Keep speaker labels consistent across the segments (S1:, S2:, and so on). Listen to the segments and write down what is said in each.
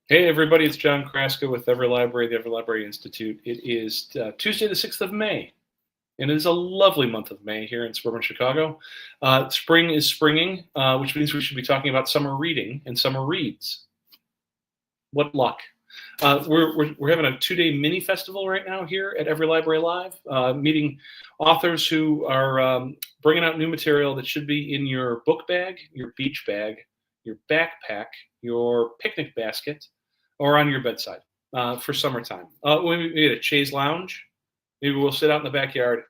S1: Hey everybody, it's John Kraska with EveryLibrary, the EveryLibrary Institute. It is Tuesday the 6th of May, and it is a lovely month of May here in suburban Chicago. Spring is springing, which means we should be talking about summer reading and summer reads. What luck. We're having a 2-day mini festival right now here at EveryLibrary Live, meeting authors who are bringing out new material that should be in your book bag, your beach bag, your backpack, your picnic basket, or on your bedside for summertime. We had a chaise lounge. Maybe we'll sit out in the backyard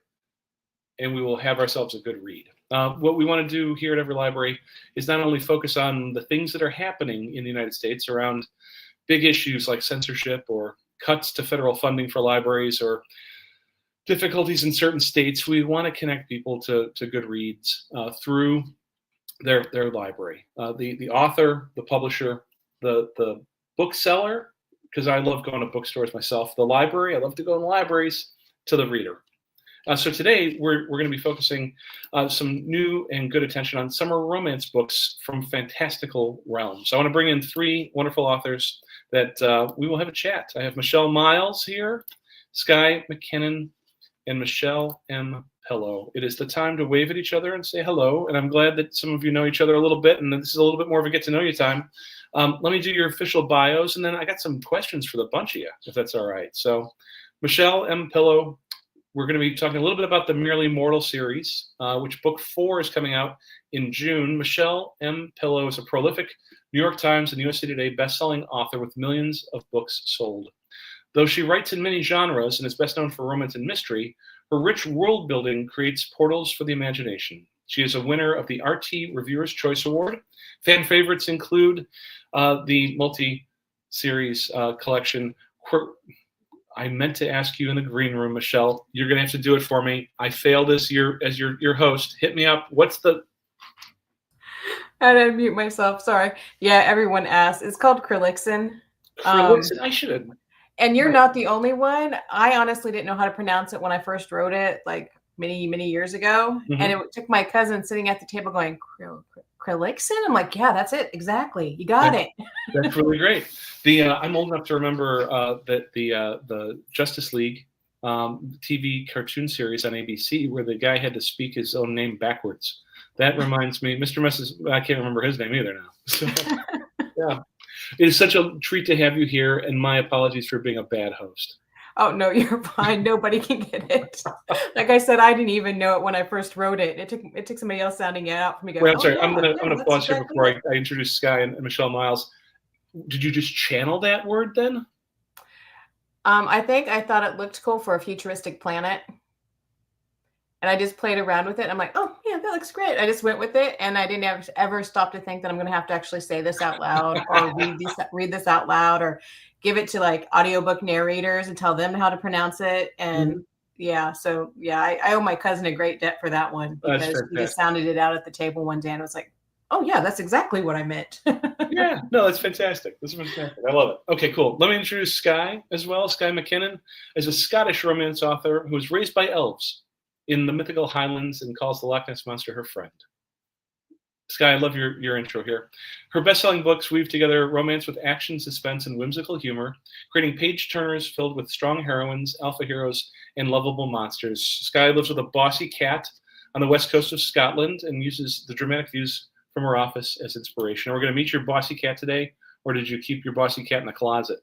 S1: and we will have ourselves a good read. What we want to do here at EveryLibrary is not only focus on the things that are happening in the United States around big issues like censorship or cuts to federal funding for libraries or difficulties in certain states. We want to connect people to good reads through their library. The author, the publisher, the bookseller, because I love going to bookstores myself, the library, I love to go in the libraries, to the reader. So today we're going to be focusing some new and good attention on summer romance books from fantastical realms. I want to bring in 3 wonderful authors that we will have a chat. I have Michelle Miles here, Skye MacKinnon, and Michelle M. Pillow. It is the time to wave at each other and say hello, and I'm glad that some of you know each other a little bit, and this is a little bit more of a get-to-know-you time. Let me do your official bios, and then I got some questions for the bunch of you, if that's all right. So, Michelle M. Pillow, we're going to be talking a little bit about the Merely Mortal series, which book 4 is coming out in June. Michelle M. Pillow is a prolific New York Times and USA Today best-selling author with millions of books sold. Though she writes in many genres and is best known for romance and mystery, her rich world building creates portals for the imagination. She is a winner of the RT Reviewer's Choice Award. Fan favorites include the multi-series collection. I meant to ask you in the green room, Michelle. You're going to have to do it for me. I failed as your host. Hit me up. What's the...
S2: I had to mute myself. Sorry. Yeah, everyone asked. It's called Krillixin.
S1: I should have...
S2: And you're not the only one. I honestly didn't know how to pronounce it when I first wrote it, like many years ago. Mm-hmm. And it took my cousin sitting at the table going, Krillixin? I'm like, yeah, that's it. Exactly. You got it.
S1: That's really great. I'm old enough to remember that the Justice League TV cartoon series on ABC where the guy had to speak his own name backwards. That reminds me, Mr. Mrs. I can't remember his name either now. So, yeah. It is such a treat to have you here, and my apologies for being a bad host.
S2: Oh, no, you're fine. Nobody can get it. Like I said, I didn't even know it when I first wrote it. It took somebody else sounding it out for me to go,
S1: Wait, I'm sorry. Yeah, I'm gonna pause here before I introduce Skye and Michelle Miles. Did you just channel that word then?
S2: I think I thought it looked cool for a futuristic planet. And I just played around with it. I'm like, oh, yeah, that looks great. I just went with it. And I didn't ever stop to think that I'm going to have to actually say this out loud or read this out loud or give it to like audiobook narrators and tell them how to pronounce it. And yeah, so yeah, I owe my cousin a great debt for that one because he just sounded it out at the table one day and I was like, oh, yeah, that's exactly what I meant.
S1: Yeah, no, that's fantastic. That's fantastic. I love it. Okay, cool. Let me introduce Skye as well. Skye MacKinnon is a Scottish romance author who was raised by elves in the mythical Highlands and calls the Loch Ness Monster her friend. Skye, I love your intro here. Her best-selling books weave together romance with action, suspense, and whimsical humor, creating page-turners filled with strong heroines, alpha heroes, and lovable monsters. Skye lives with a bossy cat on the west coast of Scotland and uses the dramatic views from her office as inspiration. We're going to meet your bossy cat today, or did you keep your bossy cat in the closet?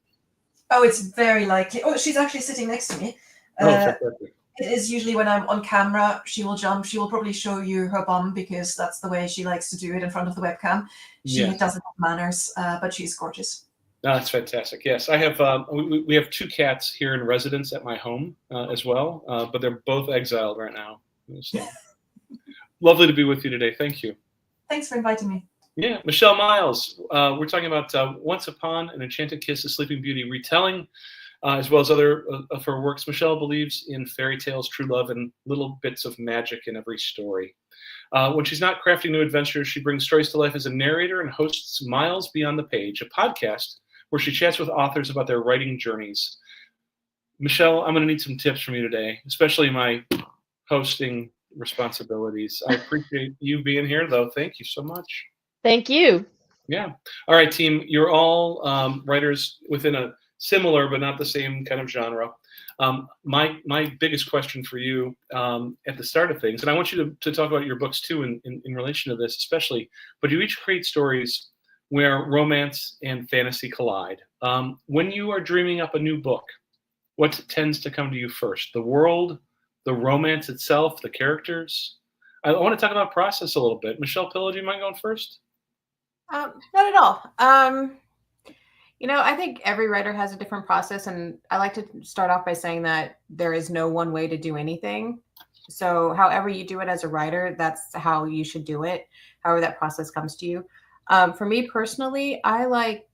S3: Oh, it's very likely. Oh, she's actually sitting next to me.
S1: Fantastic.
S3: It is usually when I'm on camera, she will jump. She will probably show you her bum because that's the way she likes to do it in front of the webcam. She doesn't have manners, but she's gorgeous.
S1: No, that's fantastic. Yes, I have. We have 2 cats here in residence at my home as well, but they're both exiled right now. So, lovely to be with you today. Thank you.
S3: Thanks for inviting me.
S1: Yeah, Michelle Miles. We're talking about Once Upon an Enchanted Kiss, a Sleeping Beauty retelling. As well as other of her works. Michelle believes in fairy tales, true love, and little bits of magic in every story. When she's not crafting new adventures, she brings stories to life as a narrator and hosts Miles Beyond the Page, a podcast where she chats with authors about their writing journeys. Michelle, I'm going to need some tips from you today, especially my hosting responsibilities. I appreciate you being here, though. Thank you so much.
S4: Thank you.
S1: Yeah. All right, team. You're all writers within a similar but not the same kind of genre. My biggest question for you at the start of things, and I want you to talk about your books too in relation to this especially, but you each create stories where romance and fantasy collide. When you are dreaming up a new book, what tends to come to you first? The world, the romance itself, the characters? I want to talk about process a little bit. Michelle Pillow, do you mind going first?
S2: Not at all. I think every writer has a different process, and I like to start off by saying that there is no one way to do anything. So, however you do it as a writer, that's how you should do it. However that process comes to you. For me personally, I like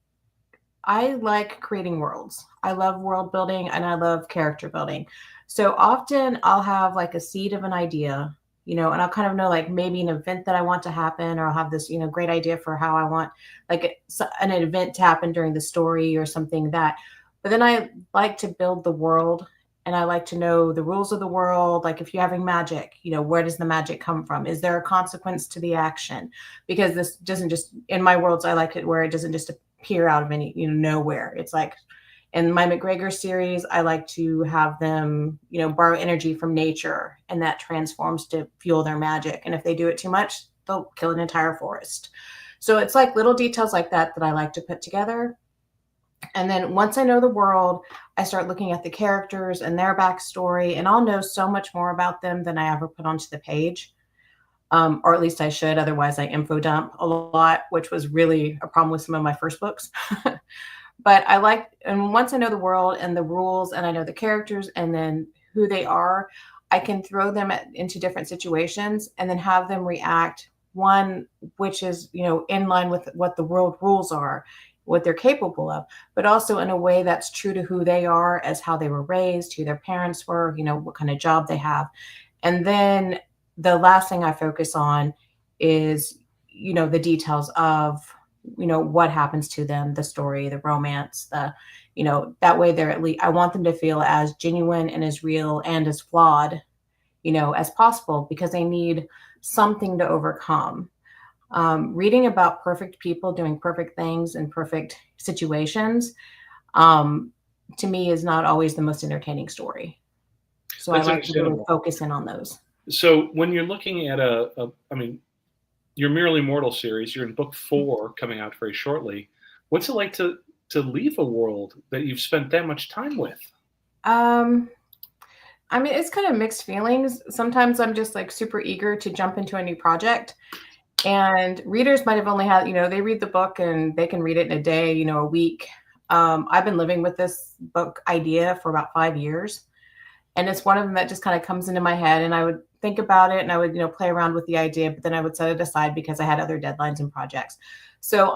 S2: creating worlds. I love world building and I love character building. So often I'll have like a seed of an idea, and I'll kind of know like maybe an event that I want to happen, or I'll have this, great idea for how I want like an event to happen during the story or something that. But then I like to build the world, and I like to know the rules of the world. Like if you're having magic, where does the magic come from? Is there a consequence to the action? Because this doesn't just, in my worlds, I like it where it doesn't just appear out of any, nowhere. It's like in my McGregor series, I like to have them, borrow energy from nature, and that transforms to fuel their magic. And if they do it too much, they'll kill an entire forest. So it's like little details like that that I like to put together. And then once I know the world, I start looking at the characters and their backstory, and I'll know so much more about them than I ever put onto the page. Or at least I should. Otherwise, I info dump a lot, which was really a problem with some of my first books. But and once I know the world and the rules, and I know the characters and then who they are, I can throw them into different situations and then have them react. One, which is, in line with what the world rules are, what they're capable of, but also in a way that's true to who they are, as how they were raised, who their parents were, what kind of job they have. And then the last thing I focus on is, the details of, what happens to them, the story, the romance, that way they're at least, I want them to feel as genuine and as real and as flawed, as possible, because they need something to overcome. Reading about perfect people doing perfect things in perfect situations, to me, is not always the most entertaining story. So
S1: That's
S2: I like to really focus in on those.
S1: So when you're looking at your Merely Mortal series, you're in book 4 coming out very shortly. What's it like to leave a world that you've spent that much time with?
S2: It's kind of mixed feelings. Sometimes I'm just like super eager to jump into a new project. And readers might have only had, they read the book and they can read it in a day, a week. I've been living with this book idea for about 5 years. And it's one of them that just kind of comes into my head, and I would think about it and I would, play around with the idea, but then I would set it aside because I had other deadlines and projects. So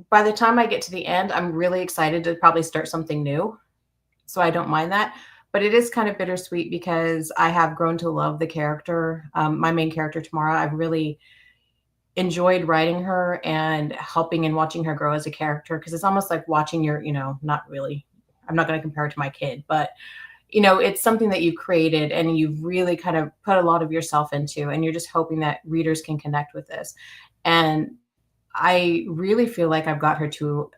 S2: by the time I get to the end, I'm really excited to probably start something new. So I don't mind that. But it is kind of bittersweet because I have grown to love the character. My main character, Tamara, I've really enjoyed writing her and helping and watching her grow as a character, because it's almost like watching your, not really, I'm not going to compare it to my kid, but it's something that you've created and you've really kind of put a lot of yourself into, and you're just hoping that readers can connect with this. And I really feel like I've got her to,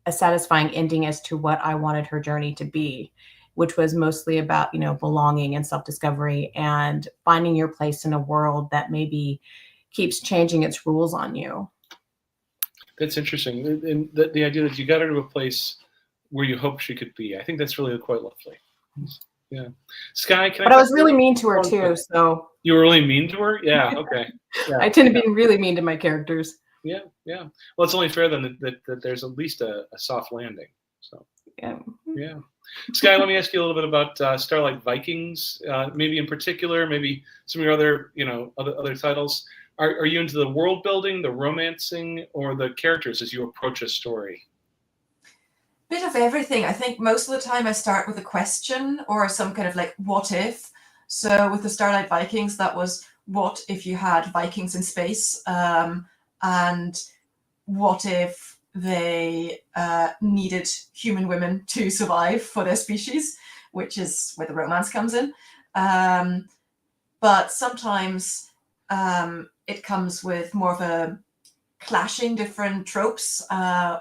S2: a satisfying ending as to what I wanted her journey to be, which was mostly about, belonging and self-discovery and finding your place in a world that maybe keeps changing its rules on you.
S1: That's interesting. And the idea that you got her to a place where you hoped she could be. I think that's really quite lovely. Yeah. Skye,
S2: but I was really mean to her too. So
S1: you were really mean to her? Yeah. Okay. Yeah.
S2: I tend to be really mean to my characters.
S1: Yeah. Yeah. Well, it's only fair then that there's at least a soft landing. So yeah. Skye, let me ask you a little bit about Starlight Vikings, maybe in particular, maybe some of your other, other titles. Are you into the world building, the romancing, or the characters as you approach a story?
S3: Bit of everything. I think most of the time I start with a question or some kind of like what if. So with the Starlight Vikings, that was what if you had Vikings in space, and what if they needed human women to survive for their species, which is where the romance comes in. But sometimes it comes with more of a clashing different tropes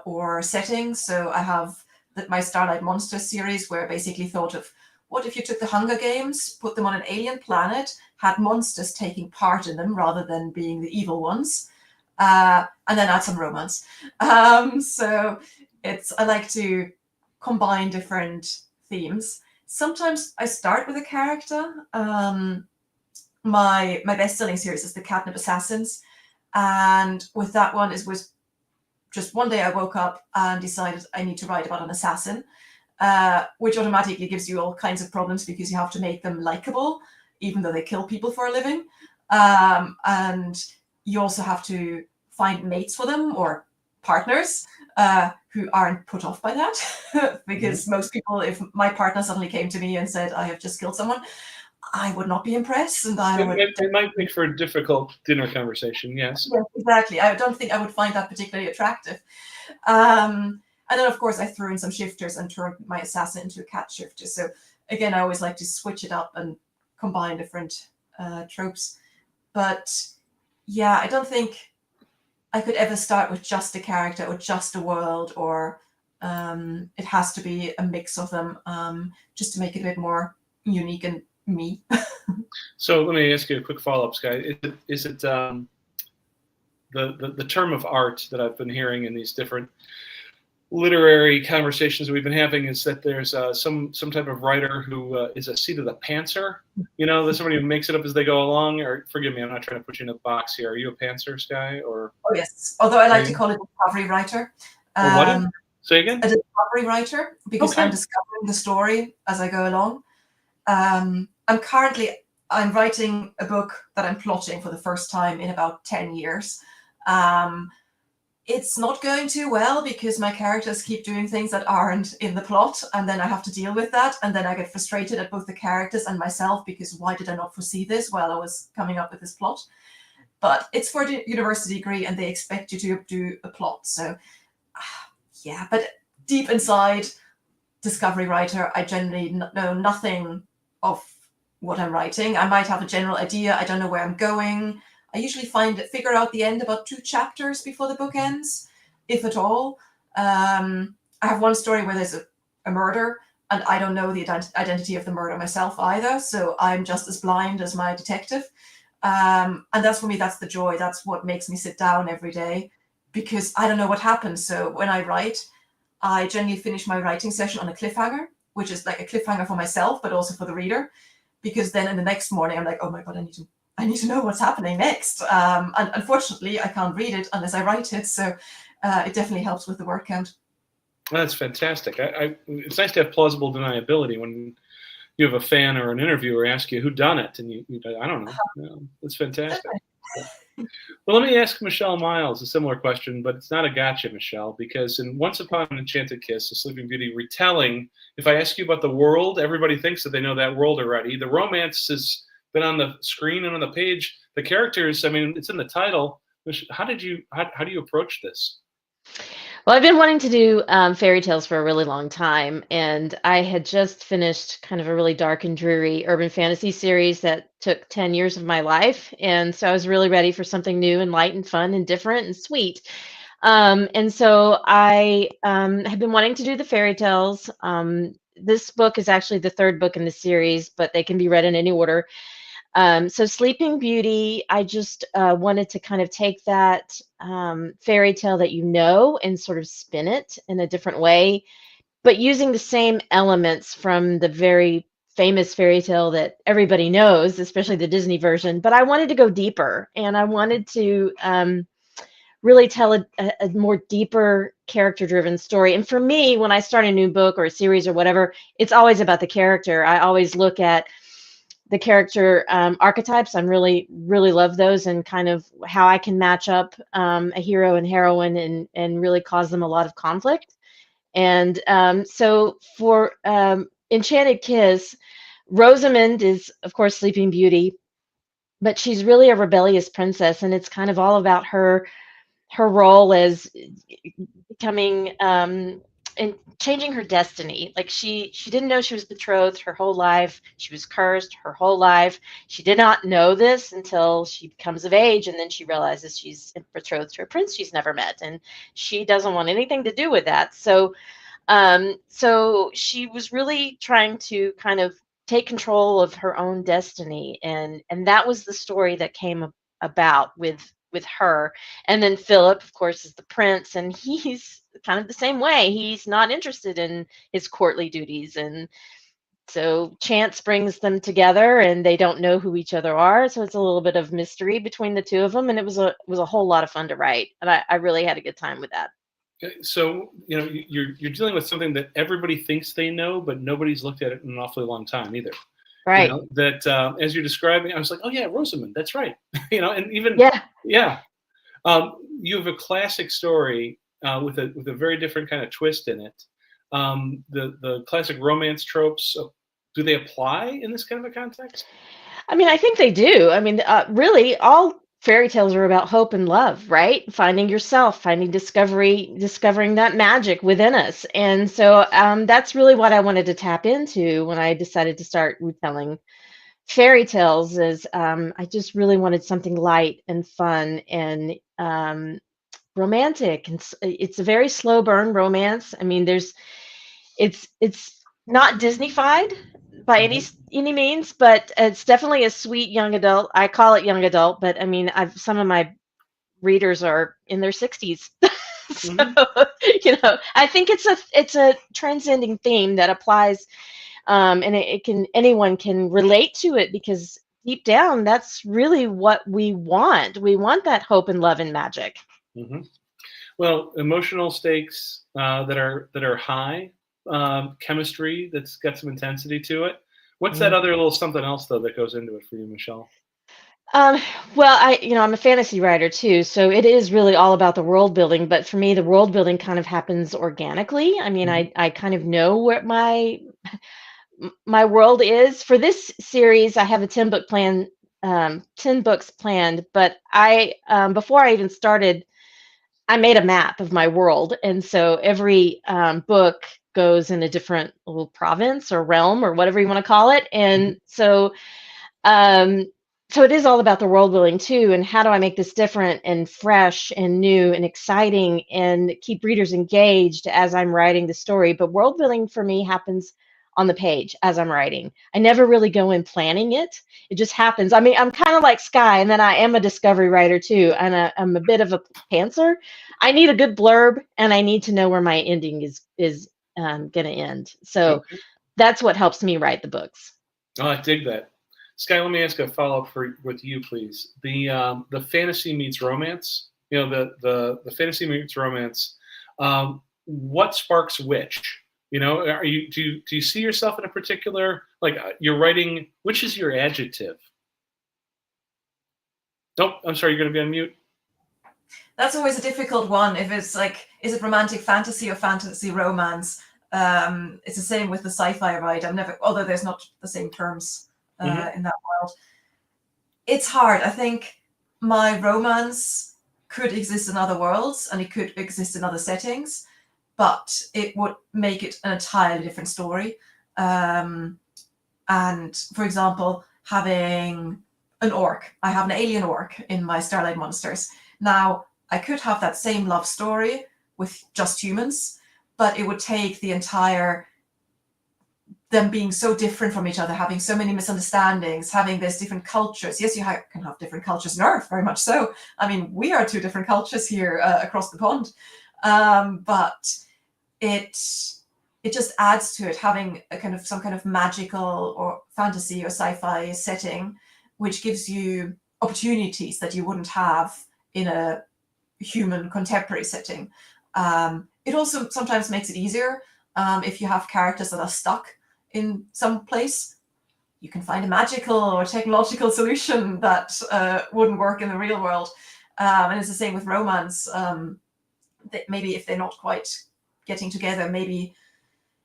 S3: or settings. So I have my Starlight Monsters series, where I basically thought of, what if you took the Hunger Games, put them on an alien planet, had monsters taking part in them rather than being the evil ones, and then add some romance. So I like to combine different themes. Sometimes I start with a character. My best-selling series is the Catnip Assassins, and with that one, it was just one day I woke up and decided I need to write about an assassin, which automatically gives you all kinds of problems because you have to make them likable, even though they kill people for a living. And you also have to find mates for them, or partners, who aren't put off by that. Because most people, if my partner suddenly came to me and said, I have just killed someone, I would not be impressed. And
S1: it might make for a difficult dinner conversation, yes.
S3: Yeah, exactly. I don't think I would find that particularly attractive. And then, of course, I threw in some shifters and turned my assassin into a cat shifter. So again, I always like to switch it up and combine different tropes. But yeah, I don't think I could ever start with just a character or just a world, or it has to be a mix of them, just to make it a bit more unique and me.
S1: So let me ask you a quick follow-up, Skye. Is it the term of art that I've been hearing in these different literary conversations we've been having is that there's some type of writer who is a seat of the pantser? You know, there's somebody who makes it up as they go along. Or forgive me, I'm not trying to put you in a box here. Are you a pantser, Skye? Or
S3: oh yes, although I like to call it a discovery writer.
S1: What? Say again?
S3: A discovery writer, because
S1: Okay.
S3: I'm discovering the story as I go along. I'm writing a book that I'm plotting for the first time in about 10 years. It's not going too well because my characters keep doing things that aren't in the plot, and then I have to deal with that, and then I get frustrated at both the characters and myself because why did I not foresee this while I was coming up with this plot? But it's for the university degree and they expect you to do a plot. So yeah, but deep inside, discovery writer, I generally know nothing of what I'm writing. I might have a general idea. I don't know where I'm going. I usually figure out the end about 2 chapters before the book ends, if at all. I have one story where there's a murder, and I don't know the identity of the murder myself either. So I'm just as blind as my detective. And that's, for me, that's the joy. That's what makes me sit down every day, because I don't know what happens. So when I write, I generally finish my writing session on a cliffhanger, which is like a cliffhanger for myself, but also for the reader, because then in the next morning, I'm like, oh my God, I need to know what's happening next. And unfortunately, I can't read it unless I write it. So it definitely helps with the word count.
S1: That's fantastic. It's nice to have plausible deniability when you have a fan or an interviewer ask you who done it, and you I don't know. No, that's fantastic. Well, let me ask Michelle Miles a similar question, but it's not a gotcha, Michelle, because in Once Upon an Enchanted Kiss, a Sleeping Beauty retelling, if I ask you about the world, everybody thinks that they know that world already. The romance has been on the screen and on the page. The characters, I mean, it's in the title. How do you approach this?
S4: Well, I've been wanting to do fairy tales for a really long time, and I had just finished kind of a really dark and dreary urban fantasy series that took 10 years of my life, and so I was really ready for something new and light and fun and different and sweet. And so I have been wanting to do the fairy tales. This book is actually the 3rd book in the series, but they can be read in any order. So Sleeping Beauty, I just wanted to kind of take that fairy tale that you know and sort of spin it in a different way, but using the same elements from the very famous fairy tale that everybody knows, especially the Disney version. But I wanted to go deeper, and I wanted to really tell a more deeper character-driven story. And for me, when I start a new book or a series or whatever, it's always about the character. I always look at the character archetypes. I really love those, and kind of how I can match up a hero and heroine and really cause them a lot of conflict. And so for Enchanted Kiss, Rosamond is, of course, Sleeping Beauty, but she's really a rebellious princess, and it's kind of all about her role as becoming and changing her destiny. Like she didn't know she was betrothed her whole life. She was cursed her whole life. She did not know this until she becomes of age, and then she realizes she's betrothed to a prince she's never met, and she doesn't want anything to do with that. So she was really trying to kind of take control of her own destiny, and that was the story that came about with her. And then Philip, of course, is the prince, and he's kind of the same way. He's not interested in his courtly duties, and so chance brings them together, and they don't know who each other are. So it's a little bit of mystery between the two of them, and it was a whole lot of fun to write, and I really had a good time with that.
S1: So you're dealing with something that everybody thinks they know, but nobody's looked at it in an awfully long time either.
S4: Right.
S1: That as you're describing, I was like, oh yeah, Rosamund, that's right. And even
S4: Yeah.
S1: you have a classic story with a very different kind of twist in it. The classic romance tropes, do they apply in this kind of a context?
S4: I mean, I think they do. I mean, really, all fairy tales are about hope and love, right? Finding yourself, finding discovering that magic within us. And so that's really what I wanted to tap into when I decided to start retelling fairy tales. Is I just really wanted something light and fun and romantic. And it's a very slow burn romance. I mean, it's not Disneyfied by any means, but it's definitely a sweet young adult. I call it young adult, but I mean, some of my readers are in their 60s. So, I think it's a transcending theme that applies, and anyone can relate to it, because deep down, that's really what we want. We want that hope and love and magic.
S1: Mm-hmm. Well, emotional stakes that are high, chemistry that's got some intensity to it. What's that other little something else though that goes into it for you, Michelle?
S4: Well, I'm a fantasy writer too, so it is really all about the world building. But for me, the world building kind of happens organically. I mean, I kind of know where my world is. For this series, I have a 10 books planned. But before I even started, I made a map of my world, and so every book goes in a different little province or realm or whatever you want to call it. And um, so it is all about the world building too, and how do I make this different and fresh and new and exciting and keep readers engaged as I'm writing the story. But world building for me happens on the page as I'm writing. I never really go in planning it. It just happens. I mean, I'm kind of like Skye, and then I am a discovery writer too, and I'm a bit of a pantser. I need a good blurb, and I need to know where my ending is going to end. So that's what helps me write the books.
S1: Oh, I dig that. Skye, let me ask a follow-up with you, please. The fantasy meets romance. The fantasy meets romance. What sparks which? Do you see yourself in a particular, like you're writing? Which is your adjective? Nope, I'm sorry. You're going to be on mute.
S3: That's always a difficult one. If it's like, is it romantic fantasy or fantasy romance? It's the same with the sci-fi I write. Although there's not the same terms in that world. It's hard. I think my romance could exist in other worlds and it could exist in other settings, but it would make it an entirely different story. And for example, having an orc, I have an alien orc in my Starlight Monsters. Now, I could have that same love story with just humans, but it would take the entire, them being so different from each other, having so many misunderstandings, having these different cultures. Yes, can have different cultures in Earth, very much so. I mean, we are two different cultures here across the pond. But it just adds to it, having some kind of magical or fantasy or sci-fi setting, which gives you opportunities that you wouldn't have in a human contemporary setting. It also sometimes makes it easier if you have characters that are stuck in some place. You can find a magical or technological solution that wouldn't work in the real world. And it's the same with romance. Maybe if they're not quite getting together, maybe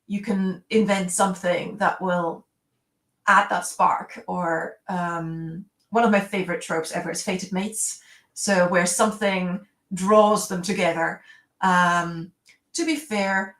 S3: you can invent something that will add that spark. Or one of my favorite tropes ever is fated mates. So where something draws them together. To be fair,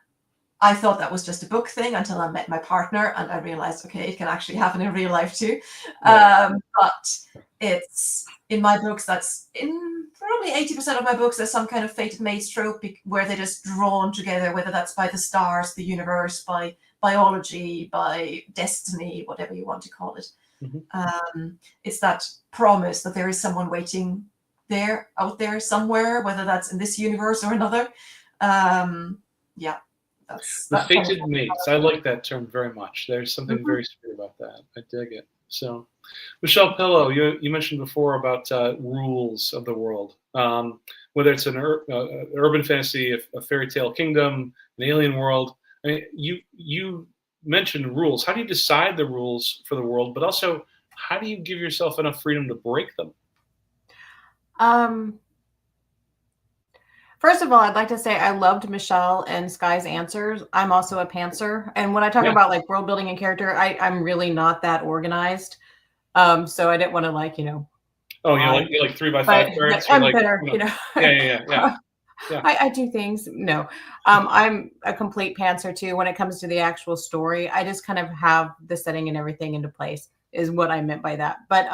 S3: I thought that was just a book thing until I met my partner and I realized, okay, it can actually happen in real life too.
S1: Right.
S3: But it's in my books, that's in probably 80% of my books, there's some kind of fated mates trope where they're just drawn together, whether that's by the stars, the universe, by biology, by destiny, whatever you want to call it. It's that promise that there is someone waiting there, out there somewhere, whether that's in this universe or another. Yeah.
S1: The fated mates. I like that term very much. There's something very sweet about that. I dig it. So, Michelle Pillow, you mentioned before about rules of the world, whether it's an urban fantasy, a fairy tale kingdom, an alien world. I mean, you mentioned rules. How do you decide the rules for the world, but also how do you give yourself enough freedom to break them?
S2: First of all, I'd like to say I loved Michelle and Skye's answers. I'm also a pantser. And when I talk about like world building and character, I'm really not that organized. So I didn't want to like,
S1: Oh, you're like 3x5 cards?
S2: I'm
S1: like,
S2: better,
S1: Yeah.
S2: I do things. No, I'm a complete pantser too. When it comes to the actual story, I just kind of have the setting and everything into place is what I meant by that. But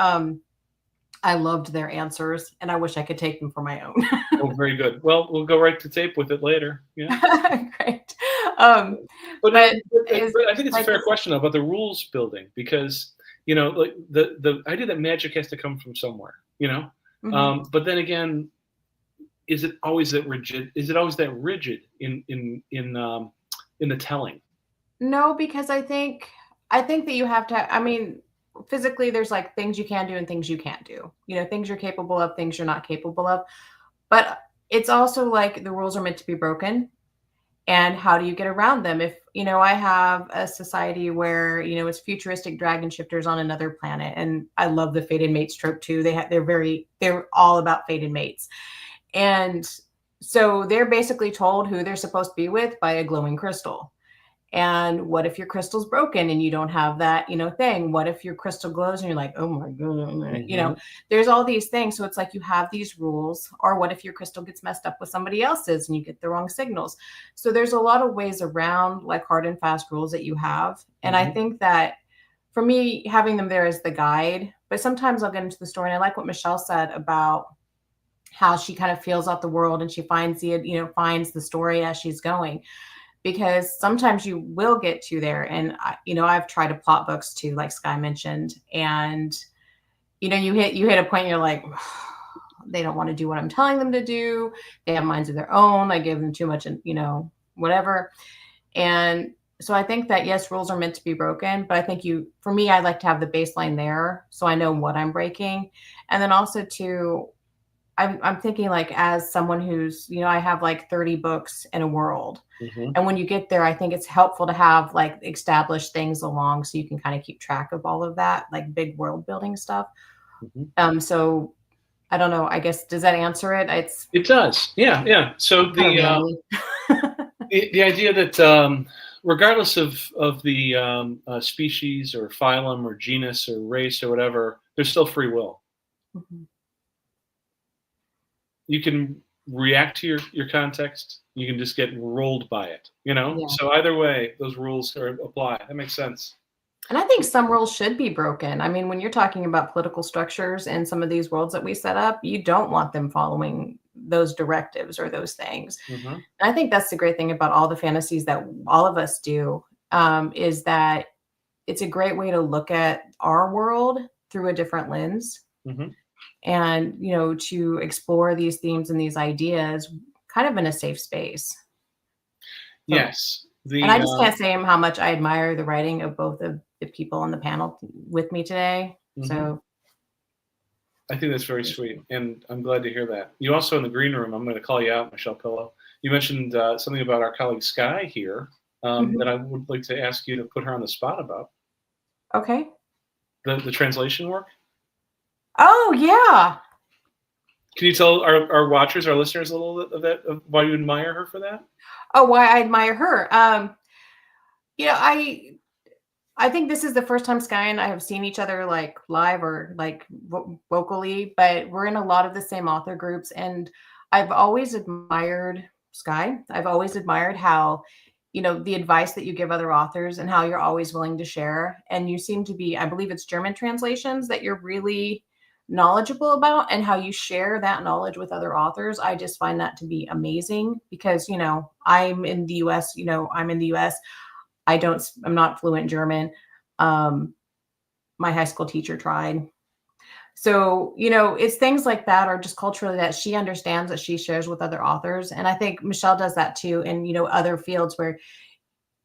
S2: I loved their answers, and I wish I could take them for my own.
S1: Oh, very good. Well, we'll go right to tape with it later. Yeah.
S2: Great.
S1: But I think it's a fair question about the rules building because like the idea that magic has to come from somewhere. But then again, is it always that rigid? Is it always that rigid in the telling?
S2: No, because I think that you have to. I mean, physically there's like things you can do and things you can't do, things you're capable of, things you're not capable of, but it's also like the rules are meant to be broken, and how do you get around them? If I have a society where it's futuristic dragon shifters on another planet, and I love the fated mates trope too. They're all about fated mates, and so they're basically told who they're supposed to be with by a glowing crystal. And what if your crystal's broken and you don't have that, thing? What if your crystal glows and you're like, oh my God, there's all these things. So it's like you have these rules. Or what if your crystal gets messed up with somebody else's and you get the wrong signals? So there's a lot of ways around like hard and fast rules that you have. And I think that for me, having them there is the guide, but sometimes I'll get into the story. And I like what Michelle said about how she kind of feels out the world and she finds finds the story as she's going. Because sometimes you will get to there. And, I've tried to plot books too, like Skye mentioned. And, you hit a point and you're like, they don't want to do what I'm telling them to do. They have minds of their own. I give them too much, and, whatever. And so I think that, yes, rules are meant to be broken. But I think for me, I like to have the baseline there so I know what I'm breaking. And then also too, I'm thinking like as someone who's, I have like 30 books in a world. And when you get there, I think it's helpful to have like established things along so you can kind of keep track of all of that, like big world building stuff. So I don't know, I guess, does that answer it?
S1: It does. Yeah. So the idea that regardless of the species or phylum or genus or race or whatever, there's still free will. You can react to your context. You can just get rolled by it, So either way, those rules apply. That makes sense.
S2: And I think some rules should be broken. I mean, when you're talking about political structures and some of these worlds that we set up, you don't want them following those directives or those things. And I think that's the great thing about all the fantasies that all of us do, is that it's a great way to look at our world through a different lens. And, to explore these themes and these ideas kind of in a safe space.
S1: Yes.
S2: And I just can't say how much I admire the writing of both of the people on the panel with me today. So
S1: I think that's very sweet. And I'm glad to hear that. You also in the green room, I'm going to call you out, Michelle Pillow. You mentioned something about our colleague Skye here that I would like to ask you to put her on the spot about.
S2: Okay.
S1: The translation work?
S2: Oh, yeah.
S1: Can you tell our watchers, our listeners a little bit of why you admire her for that?
S2: Oh, why I admire her. I think this is the first time Skye and I have seen each other like live or like vocally, but we're in a lot of the same author groups. And I've always admired Skye. I've always admired how the advice that you give other authors and how you're always willing to share. And you seem to be, I believe it's German translations that you're really knowledgeable about, and how you share that knowledge with other authors. I just find that to be amazing because, I'm in the US, I'm in the US. I'm not fluent German. My high school teacher tried. So, it's things like that, or just culturally that she understands, that she shares with other authors. And I think Michelle does that too in, other fields where,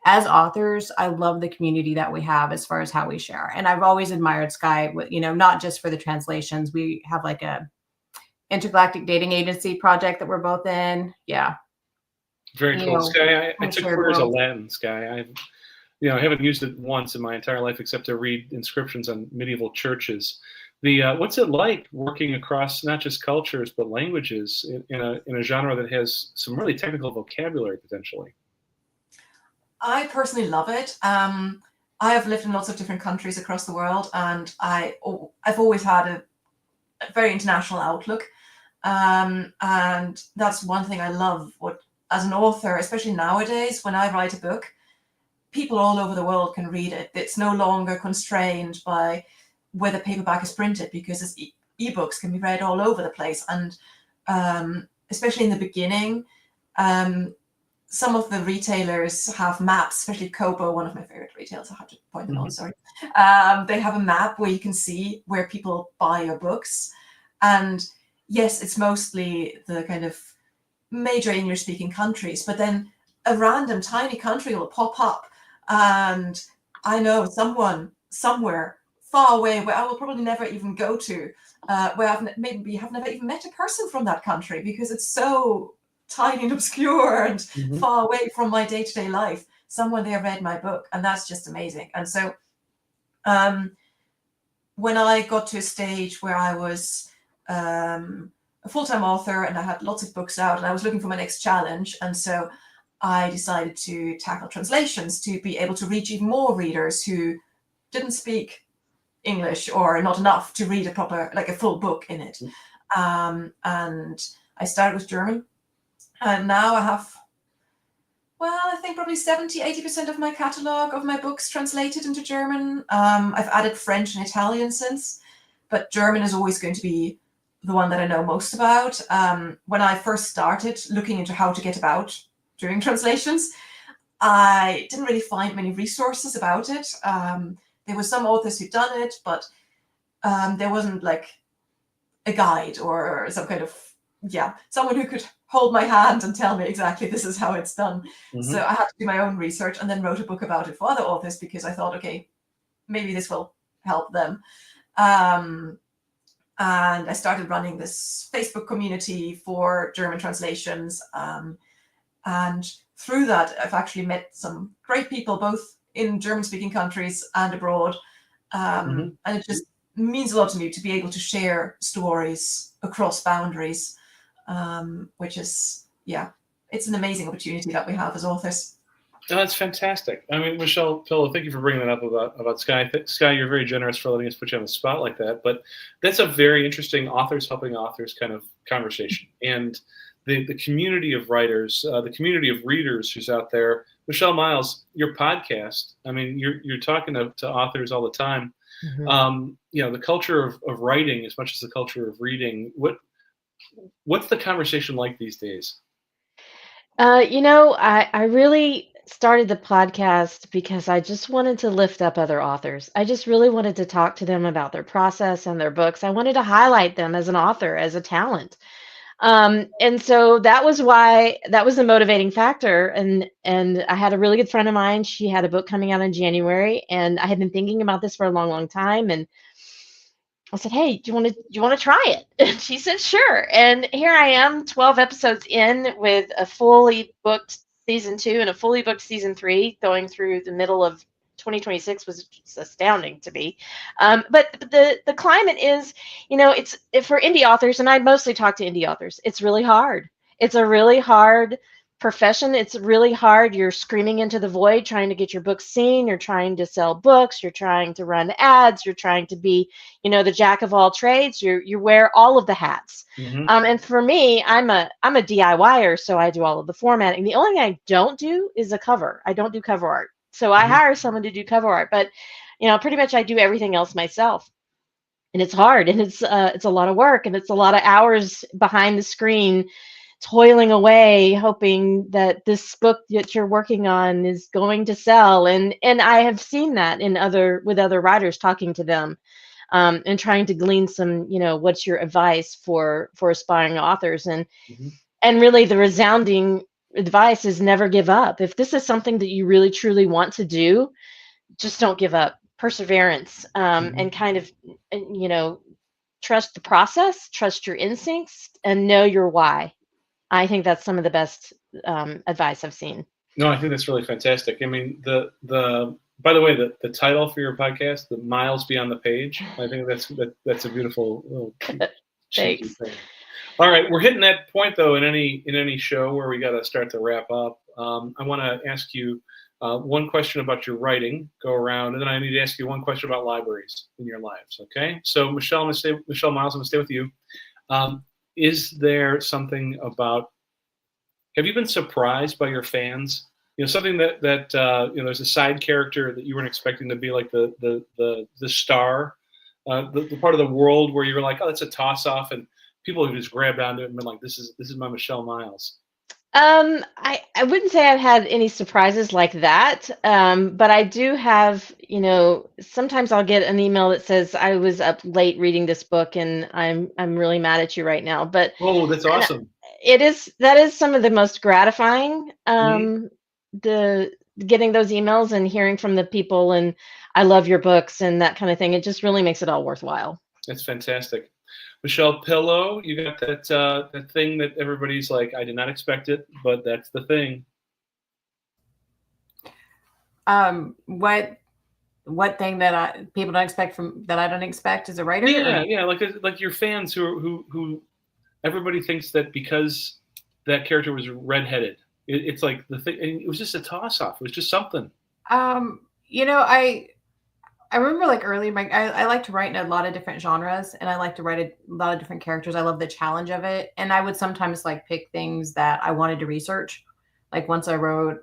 S2: as authors, I love the community that we have as far as how we share. And I've always admired Skye, not just for the translations. We have like a intergalactic dating agency project that we're both in. Yeah.
S1: Very cool. Skye, I took queers of
S2: world.
S1: Latin, Skye. I haven't used it once in my entire life except to read inscriptions on medieval churches. What's it like working across not just cultures but languages in a genre that has some really technical vocabulary potentially?
S3: I personally love it. I have lived in lots of different countries across the world, and I've always had a very international outlook. And that's one thing I love. As an author, especially nowadays, when I write a book, people all over the world can read it. It's no longer constrained by where the paperback is printed, because ebooks can be read all over the place. And especially in the beginning, some of the retailers have maps, especially Kobo, one of my favorite retailers. I have to point them out, sorry. They have a map where you can see where people buy your books. And yes, it's mostly the kind of major English-speaking countries, but then a random tiny country will pop up. And I know someone somewhere far away where I will probably never even go to, where I've never even met a person from that country, because it's so tiny and obscure and far away from my day-to-day life. Someone there read my book, and that's just amazing. And so when I got to a stage where I was a full-time author and I had lots of books out and I was looking for my next challenge, and so I decided to tackle translations to be able to reach even more readers who didn't speak English or not enough to read a full book in it. And I started with German. And now I have, I think probably 70-80% of my catalogue of my books translated into German. I've added French and Italian since, but German is always going to be the one that I know most about. When I first started looking into how to get about doing translations, I didn't really find many resources about it. There were some authors who'd done it, but there wasn't like a guide or some kind of, someone who could hold my hand and tell me exactly this is how it's done. So I had to do my own research and then wrote a book about it for other authors, because I thought, okay, maybe this will help them. And I started running this Facebook community for German translations. And through that, I've actually met some great people, both in German-speaking countries and abroad. And it just means a lot to me to be able to share stories across boundaries, which is, it's an amazing opportunity that we have as authors.
S1: Oh, that's fantastic. I mean, Michelle, Phil, thank you for bringing that up about Skye. Skye, you're very generous for letting us put you on the spot like that. But that's a very interesting authors helping authors kind of conversation. And the community of writers, the community of readers who's out there. Michelle Miles, your podcast, I mean, you're talking to authors all the time. The culture of writing as much as the culture of reading. What's the conversation like these days?
S4: I really started the podcast because I just wanted to lift up other authors. I just really wanted to talk to them about their process and their books. I wanted to highlight them as an author, as a talent. And so that was the motivating factor. And I had a really good friend of mine. She had a book coming out in January, and I had been thinking about this for a long, long time. And I said, "Hey, do you want to try it?" And she said, "Sure." And here I am, 12 episodes in, with a fully booked season 2 and a fully booked season 3, going through the middle of 2026 was just astounding to me. But the climate is, for indie authors, and I mostly talk to indie authors. It's really hard. It's a really hard profession, it's really hard. You're screaming into the void, trying to get your books seen. You're trying to sell books. You're trying to run ads. You're trying to be, the jack of all trades. You wear all of the hats.
S1: Mhm.
S4: And for me, I'm a DIYer, so I do all of the formatting. The only thing I don't do is a cover. I don't do cover art. So I
S1: Mhm.
S4: hire someone to do cover art, but pretty much I do everything else myself. And it's hard, and it's a lot of work, and it's a lot of hours behind the screen, toiling away, hoping that this book that you're working on is going to sell. And I have seen that with other writers, talking to them, and trying to glean some, what's your advice for aspiring authors,
S1: Mhm.
S4: and really the resounding advice is never give up. If this is something that you really truly want to do, just don't give up. Perseverance,
S1: Mhm.
S4: and kind of, trust the process, trust your instincts, and know your why. I think that's some of the best advice I've seen.
S1: No, I think that's really fantastic. I mean, by the way, the title for your podcast, "The Miles Beyond the Page," I think that's a beautiful little cheeky
S4: Thanks.
S1: thing. All right, we're hitting that point though in any show where we got to start to wrap up. I want to ask you one question about your writing, go around, and then I need to ask you one question about libraries in your lives. Okay, so Michelle Miles, I'm going to stay with you. Is there something about? Have you been surprised by your fans? Something that there's a side character that you weren't expecting to be like the star, the part of the world where you were like, oh, that's a toss off, and people have just grabbed onto it and been like, this is my Michelle Miles.
S4: I wouldn't say I've had any surprises like that, but I do have, sometimes I'll get an email that says I was up late reading this book and I'm really mad at you right now. But
S1: Oh, that's awesome.
S4: that is some of the most gratifying,
S1: Mhm.
S4: the getting those emails and hearing from the people, and I love your books and that kind of thing. It just really makes it all worthwhile.
S1: That's fantastic. Michelle Pillow, you got that thing that everybody's like, I did not expect it, but that's the thing.
S2: What thing that people don't expect that I don't expect as a writer?
S1: Yeah, like your fans who everybody thinks that because that character was redheaded, it's like the thing. And it was just a toss off. It was just something.
S2: I remember like early, I like to write in a lot of different genres, and I like to write a lot of different characters. I love the challenge of it, and I would sometimes like pick things that I wanted to research. Like once I wrote,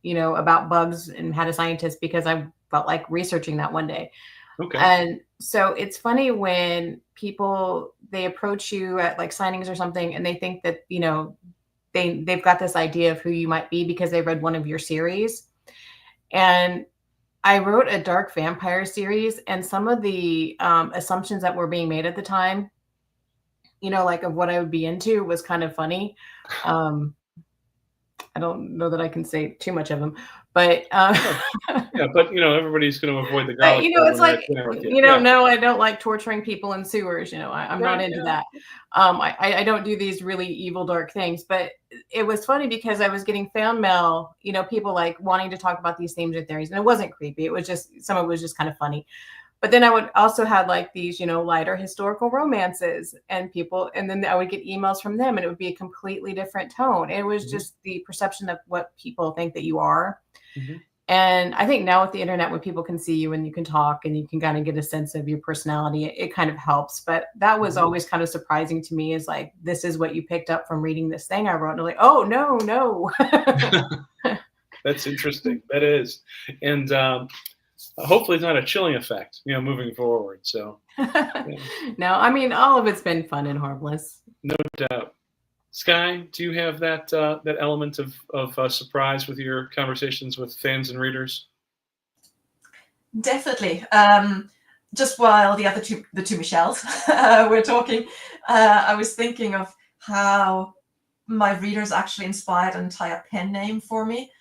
S2: about bugs and had a scientist because I felt like researching that one day.
S1: Okay.
S2: And so it's funny when they approach you at like signings or something, and they think that they've got this idea of who you might be because they read one of your series. And I wrote a dark vampire series, and some of the assumptions that were being made at the time, like of what I would be into, was kind of funny. I don't know that I can say too much of them, but
S1: yeah, but everybody's going to avoid the
S2: but
S1: garlic.
S2: it's like
S1: yeah.
S2: no, I don't like torturing people in sewers. I'm
S1: Right,
S2: not into
S1: yeah.
S2: that. I don't do these really evil, dark things. But it was funny because I was getting fan mail, people like wanting to talk about these themes or theories, and it wasn't creepy. It was just some of it was just kind of funny. But then I would also have like these, lighter historical romances, and then I would get emails from them, and it would be a completely different tone. It was just the perception of what people think that you are.
S1: Mm-hmm.
S2: And I think now with the internet, when people can see you and you can talk and you can kind of get a sense of your personality, it kind of helps. But that was always kind of surprising to me, is like, this is what you picked up from reading this thing I wrote. And I'm like, oh, no.
S1: That's interesting. That is. And hopefully it's not a chilling effect, moving forward. So
S2: yeah. No, I mean, all of it's been fun and harmless.
S1: No doubt. Skye, do you have that element of surprise with your conversations with fans and readers?
S3: Definitely. Just while the two Michelles were talking, I was thinking of how my readers actually inspired an entire pen name for me.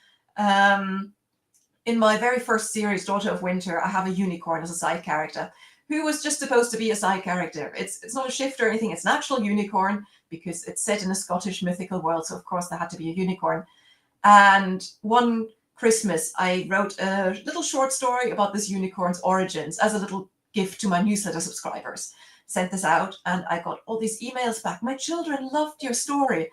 S3: In my very first series, Daughter of Winter, I have a unicorn as a side character who was just supposed to be a side character. It's not a shift or anything. It's an actual unicorn because it's set in a Scottish mythical world. So of course there had to be a unicorn. And one Christmas, I wrote a little short story about this unicorn's origins as a little gift to my newsletter subscribers. Sent this out and I got all these emails back. My children loved your story.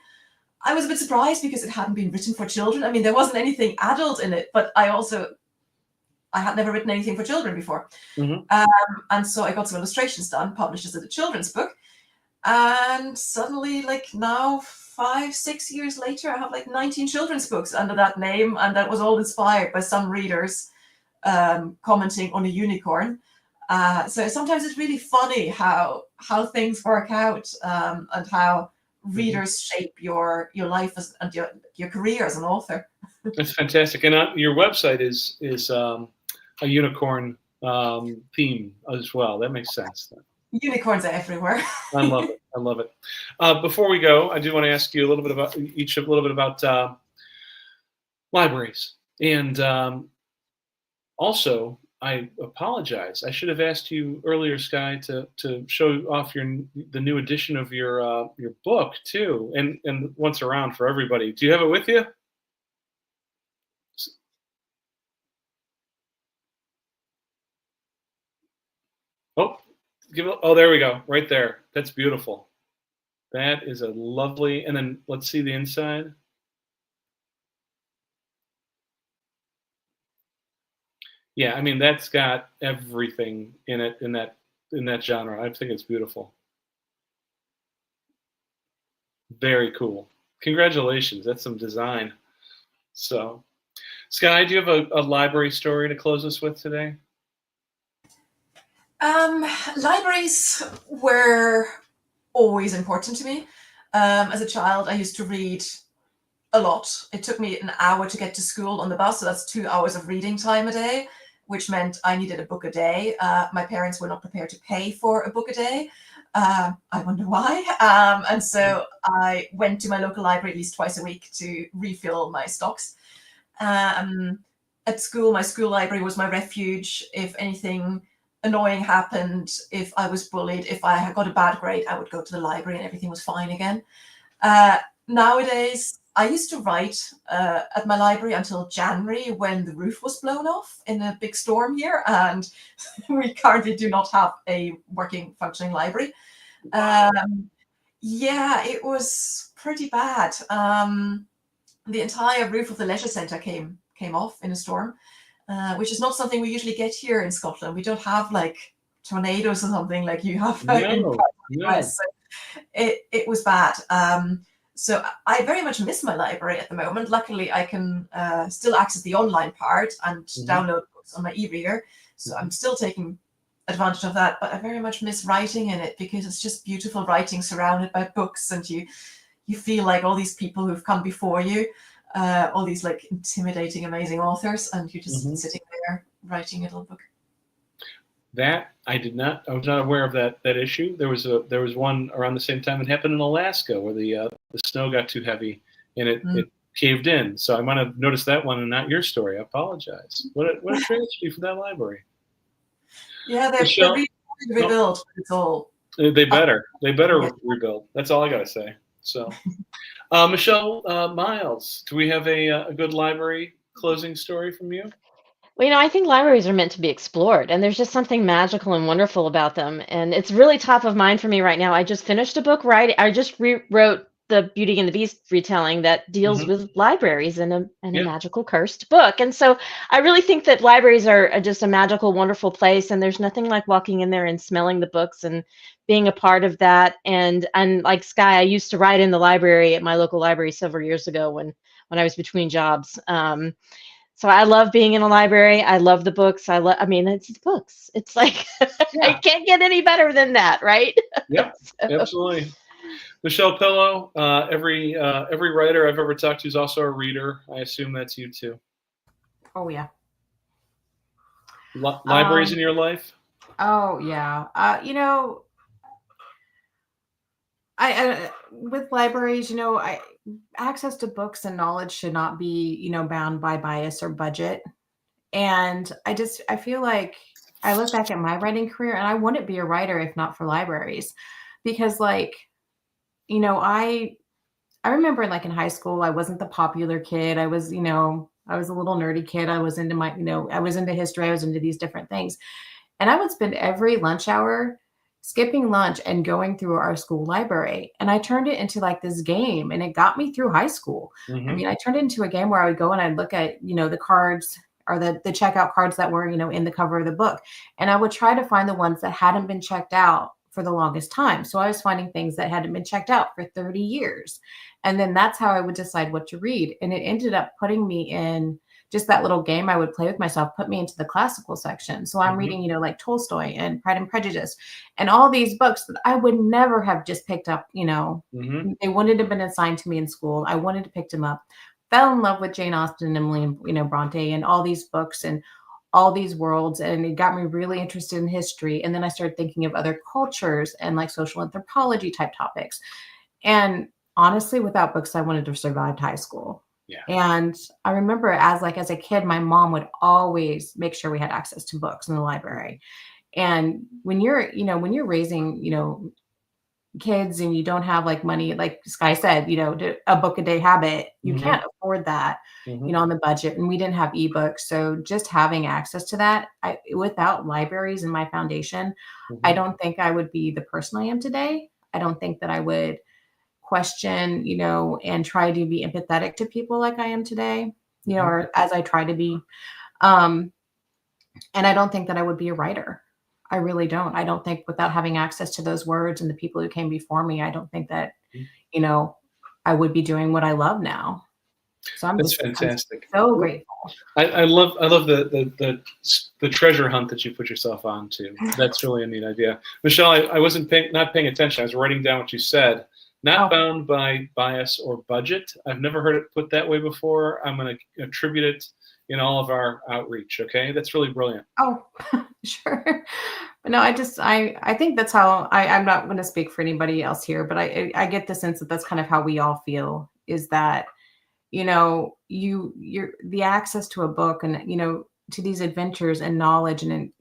S3: I was a bit surprised because it hadn't been written for children. I mean, there wasn't anything adult in it, but I had never written anything for children before.
S1: Mhm.
S3: And so I got some illustrations done, published as a children's book. And suddenly, like now, 5-6 years later, I have like 19 children's books under that name. And that was all inspired by some readers commenting on a unicorn. So sometimes it's really funny how things work out, and how readers shape your life and your career as an author.
S1: That's fantastic. And your website is a unicorn theme as well. That makes sense.
S3: Unicorns are everywhere.
S1: I love it. I love it. Before we go, I do want to ask you a little bit about libraries, and also I apologize. I should have asked you earlier, Skye, to show off the new edition of your book too, and once around for everybody. Do you have it with you? Oh, oh, there we go, right there. That's beautiful. That is a lovely. And then let's see the inside. Yeah, I mean that's got everything in it in that genre. I think it's beautiful. Very cool. Congratulations. That's some design. So, Skye, do you have a library story to close us with today?
S3: Libraries were always important to me. As a child, I used to read a lot. It took me an hour to get to school on the bus, so that's 2 hours of reading time a day, which meant I needed a book a day. My parents were not prepared to pay for a book a day. I wonder why. And so I went to my local library at least twice a week to refill my stocks. At school, my school library was my refuge. If anything annoying happened, if I was bullied, if I had got a bad grade, I would go to the library and everything was fine again. Nowadays, I used to write at my library until January when the roof was blown off in a big storm here, and we currently do not have a working, functioning library. Yeah, it was pretty bad. The entire roof of the leisure centre came off in a storm, which is not something we usually get here in Scotland. We don't have like tornadoes or something like you have in the US. So it was bad. So I very much miss my library at the moment. Luckily, I can still access the online part and download books on my e-reader. So I'm still taking advantage of that. But I very much miss writing in it because it's just beautiful writing surrounded by books, and you feel like all these people who've come before you, all these like intimidating, amazing authors, and you're just sitting there writing a little book.
S1: That I was not aware of that issue. There was one around the same time. It happened in Alaska where the snow got too heavy and it caved in. So I might have noticed that one and not your story. I apologize. What a tragedy for that library.
S3: Yeah, they're rebuild. It's all.
S1: They better rebuild. That's all I gotta say. So, Michelle Miles, do we have a good library closing story from you?
S4: Well, I think libraries are meant to be explored, and there's just something magical and wonderful about them. And it's really top of mind for me right now. I just finished a book I just rewrote the Beauty and the Beast retelling that deals with libraries in a magical cursed book. And so I really think that libraries are just a magical, wonderful place. And there's nothing like walking in there and smelling the books and being a part of that. And like Skye, I used to write in the library at my local library several years ago when I was between jobs. So I love being in a library. I love the books. It's books. It's like, I can't get any better than that, right?
S1: Yeah, absolutely. Michelle Pillow, every writer I've ever talked to is also a reader. I assume that's you too.
S2: Oh, yeah.
S1: Libraries in your life?
S2: Oh, yeah. I with libraries, access to books and knowledge should not be, bound by bias or budget. And I feel like I look back at my writing career and I wouldn't be a writer if not for libraries, because I remember like in high school, I wasn't the popular kid. I was, I was a little nerdy kid. I was into I was into history. I was into these different things. And I would spend every lunch hour skipping lunch and going through our school library. And I turned it into like this game, and it got me through high school. I mean, I turned it into a game where I would go and I'd look at, the cards or the checkout cards that were, in the cover of the book. And I would try to find the ones that hadn't been checked out for the longest time. So I was finding things that hadn't been checked out for 30 years. And then that's how I would decide what to read. And it ended up putting me in just that little game I would play with myself, put me into the classical section. So I'm reading, like Tolstoy and Pride and Prejudice and all these books that I would never have just picked up, they wouldn't have been assigned to me in school. I wanted to pick them up, fell in love with Jane Austen and Emily, Bronte and all these books and all these worlds. And it got me really interested in history. And then I started thinking of other cultures and like social anthropology type topics. And honestly, without books, I wouldn't have survived high school.
S1: Yeah.
S2: And I remember as a kid, my mom would always make sure we had access to books in the library. And when you're raising, kids and you don't have like money, like Skye said, a book a day habit, you can't afford that, on the budget. And we didn't have ebooks. So just having access to that, without libraries in my foundation, I don't think I would be the person I am today. I don't think that I would question, and try to be empathetic to people like I am today, or as I try to be. And I don't think that I would be a writer. I really don't. I don't think without having access to those words and the people who came before me, I don't think that, I would be doing what I love now. So
S1: That's fantastic.
S2: I'm so grateful.
S1: I love the treasure hunt that you put yourself on to. That's really a neat idea. Michelle, I wasn't not paying attention. I was writing down what you said. Not bound by bias or budget. I've never heard it put that way before. I'm going to attribute it in all of our outreach. Okay, that's really brilliant.
S2: Oh, sure. But no, I think that's how I'm not going to speak for anybody else here, but I get the sense that that's kind of how we all feel, is that, you're the access to a book and, to these adventures and knowledge and,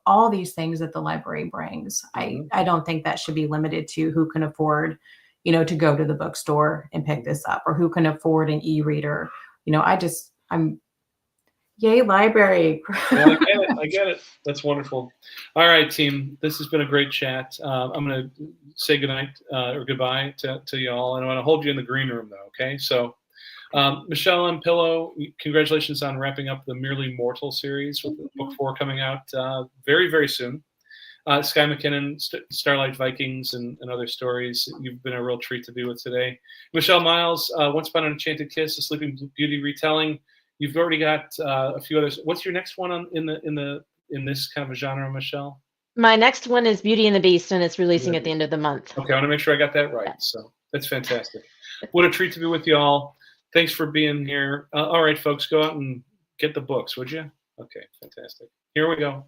S2: all these things that the library brings. I don't think that should be limited to who can afford, to go to the bookstore and pick this up, or who can afford an e-reader. I'm yay library.
S1: Yeah, I get it. That's wonderful. All right, team. This has been a great chat. I'm going to say goodnight or goodbye to you all, and I want to hold you in the green room, though. Okay. So, Michelle and Pillow, congratulations on wrapping up the Merely Mortal series with book 4 coming out very, very soon. Skye MacKinnon, Starlight Vikings, and other stories. You've been a real treat to be with today. Michelle Miles, Once Upon an Enchanted Kiss, a Sleeping Beauty retelling. You've already got a few others. What's your next one in this kind of a genre, Michelle?
S4: My next one is Beauty and the Beast, and it's releasing at the end of the month.
S1: Okay, I want to make sure I got that right. So that's fantastic. What a treat to be with you all. Thanks for being here. All right, folks, go out and get the books, would you? Okay, fantastic. Here we go.